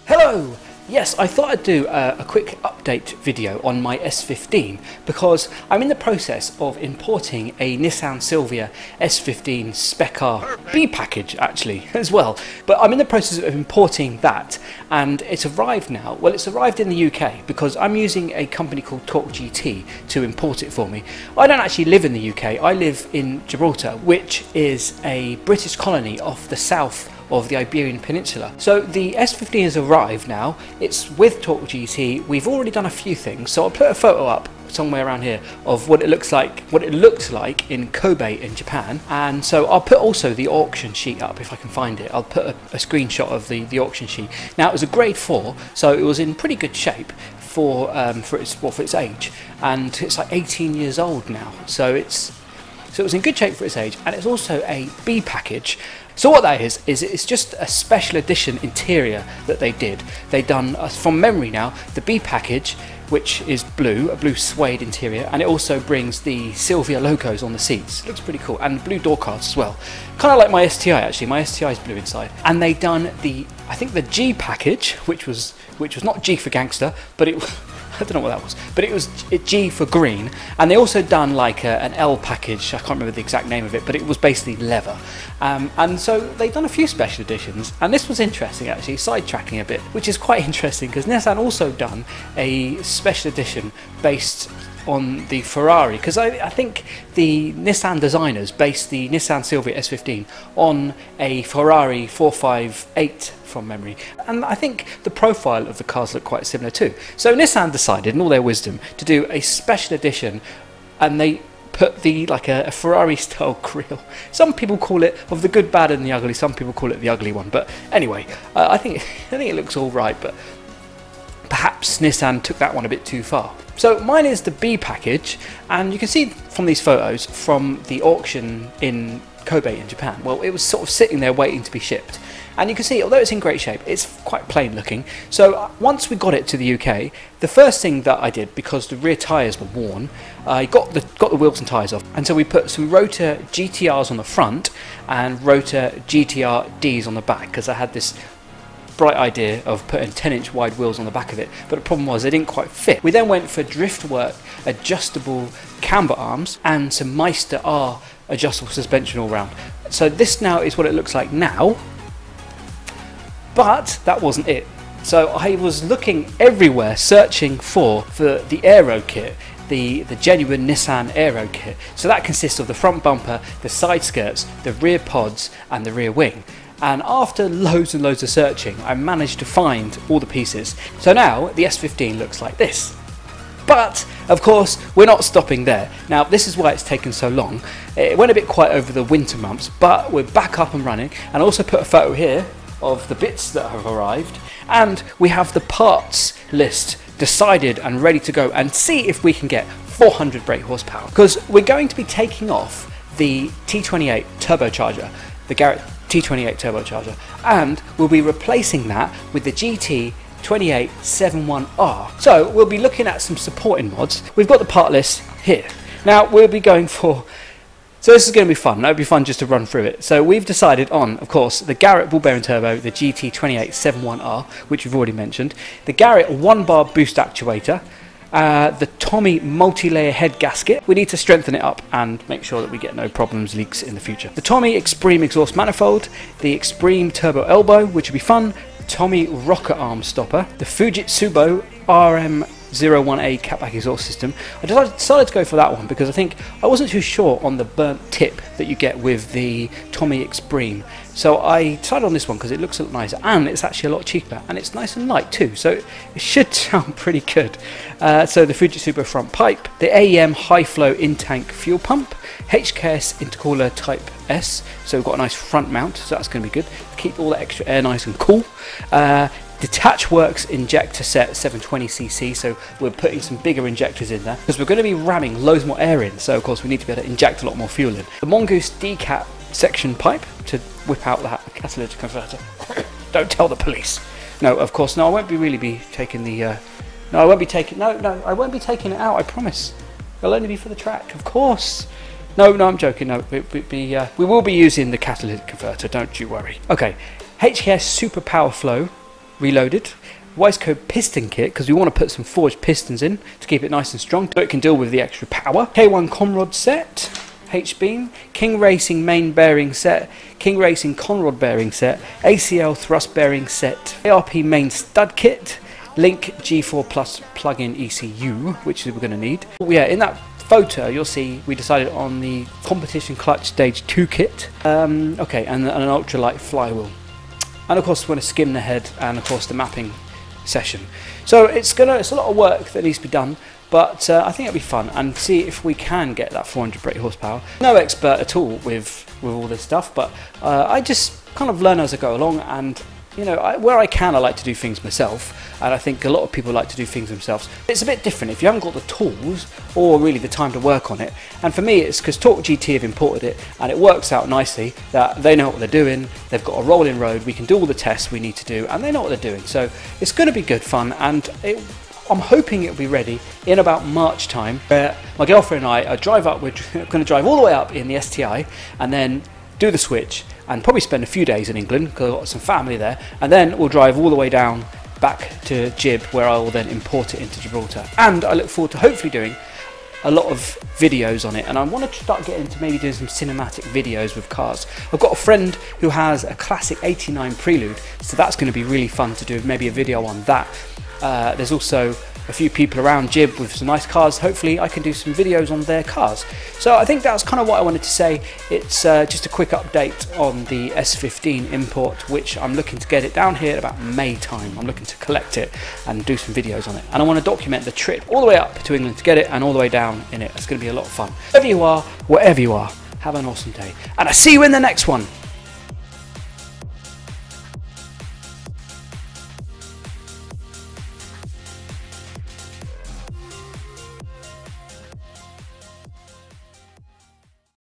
Hello! Yes, I thought I'd do a quick update video on my S15 because I'm in the process of importing a Nissan Silvia S15 Spec B-Package actually as well. But I'm in the process of importing that and it's arrived now. Well, it's arrived in the UK because I'm using a company called Torque GT to import it for me. I don't actually live in the UK, I live in Gibraltar, which is a British colony off the south of the Iberian Peninsula. So the S15 has arrived now, it's with Torque GT, we've already done a few things, so I'll put a photo up somewhere around here of what it looks like in Kobe in Japan, and so I'll put also the auction sheet up if I can find it. I'll put a screenshot of the auction sheet. Now it was a grade 4, so it was in pretty good shape for its age, and it's like 18 years old now, so it was in good shape for its age, and it's also a B package. So what that is it's just a special edition interior that they did. They done, from memory now, the B package, which is blue, a blue suede interior, and it also brings the Silvia logos on the seats. Looks pretty cool, and blue door cards as well. Kind of like my STI actually. My STI is blue inside. And they done I think the G package, which was not G for gangster, but it I don't know what that was, but it was G for green, and they also done like an L package. I can't remember the exact name of it, but it was basically leather. And so they've done a few special editions, and this was interesting actually, sidetracking a bit, which is quite interesting because Nissan also done a special edition based on the Ferrari, because I think the Nissan designers based the Nissan Silvia S15 on a Ferrari 458 from memory, and I think the profile of the cars look quite similar too. So Nissan decided in all their wisdom to do a special edition, and they put like a Ferrari style grille. Some people call it of the good, bad and the ugly, some people call it the ugly one, but anyway, I think it looks all right, but perhaps Nissan took that one a bit too far. So mine is the B package, and you can see from these photos from the auction in Kobe in Japan, well, it was sort of sitting there waiting to be shipped. And you can see, although it's in great shape, it's quite plain looking. So once we got it to the UK, the first thing that I did, because the rear tyres were worn, I got the wheels and tyres off. And so we put some Rotor GTRs on the front and Rotor GTR Ds on the back, because I had this bright idea of putting 10-inch wide wheels on the back of it, but the problem was they didn't quite fit. We then went for Driftwork adjustable camber arms and some Meister R adjustable suspension all round. So this now is what it looks like now, but that wasn't it. So I was looking everywhere searching for the Aero kit, the genuine Nissan Aero kit. So that consists of the front bumper, the side skirts, the rear pods and the rear wing. And after loads and loads of searching, I managed to find all the pieces. So now the S15 looks like this. But of course, we're not stopping there. Now this is why it's taken so long. It went a bit quiet over the winter months, but we're back up and running. And I also put a photo here of the bits that have arrived. And we have the parts list decided and ready to go, and see if we can get 400 brake horsepower. Because we're going to be taking off the T28 turbocharger, the Garrett T28 turbocharger, and we'll be replacing that with the GT28 71R. So we'll be looking at some supporting mods. We've got the part list here. Now we'll be going for, so this is going to be fun. It'll be fun just to run through it. So we've decided on, of course, the Garrett ball bearing turbo, the GT28 71R, which we've already mentioned, the Garrett 1-bar boost actuator, the Tommy multi-layer head gasket. We need to strengthen it up and make sure that we get no problems, leaks in the future. The Tommy Extreme exhaust manifold, the Extreme turbo elbow, which will be fun, Tommy rocker arm stopper, the Fujitsu RM01A catback exhaust system. I decided to go for that one because I wasn't too sure on the burnt tip that you get with the Tommy Extreme. So I decided on this one because it looks a lot nicer and it's actually a lot cheaper and it's nice and light too, so it should sound pretty good. So the Fujitsu front pipe, the AEM high flow in-tank fuel pump, HKS intercooler type S, so we've got a nice front mount, so that's going to be good. Keep all that extra air nice and cool. Detach Works injector set 720cc, so we're putting some bigger injectors in there because we're going to be ramming loads more air in, so of course we need to be able to inject a lot more fuel in. The Mongoose decat section pipe to whip out that catalytic converter. Don't tell the police. No, of course, no, I won't be taking the, I won't be taking it out, I promise. It'll only be for the track, of course. No, I'm joking. No, we will be using the catalytic converter, don't you worry. Okay, HKS Super Power Flow reloaded. Wiseco piston kit, because we want to put some forged pistons in to keep it nice and strong so it can deal with the extra power. K1 Conrod set, H-beam, King Racing main bearing set, King Racing Conrod bearing set, ACL thrust bearing set, ARP main stud kit, Link G4 Plus plug-in ECU, which we're going to need. Yeah, in that photo you'll see we decided on the competition clutch stage 2 kit. Okay, and an ultralight flywheel. And of course we're going to skim the head and of course the mapping session. So it's a lot of work that needs to be done, but I think it'll be fun and see if we can get that 400 brake horsepower. No expert at all with all this stuff, but I just kind of learn as I go along, and you know, where I can, I like to do things myself, and I think a lot of people like to do things themselves. It's a bit different if you haven't got the tools or really the time to work on it. And for me, it's because Torque GT have imported it, and it works out nicely that they know what they're doing. They've got a rolling road. We can do all the tests we need to do, and they know what they're doing. So it's going to be good fun, and I'm hoping it'll be ready in about March time. Where my girlfriend and I drive up. We're going to drive all the way up in the STI, and then do the switch, and probably spend a few days in England because I've got some family there, and then we'll drive all the way down back to Gib, where I will then import it into Gibraltar. And I look forward to hopefully doing a lot of videos on it, and I want to start getting into maybe doing some cinematic videos with cars. I've got a friend who has a classic 89 Prelude, so that's going to be really fun to do maybe a video on that. There's also a few people around Gib with some nice cars. Hopefully I can do some videos on their cars. So I think that's kind of what I wanted to say. It's just a quick update on the S15 import, which I'm looking to get it down here at about May time. I'm looking to collect it and do some videos on it, and I want to document the trip all the way up to England to get it and all the way down in it. It's going to be a lot of fun. Wherever you are, wherever you are, have an awesome day, and I'll see you in the next one.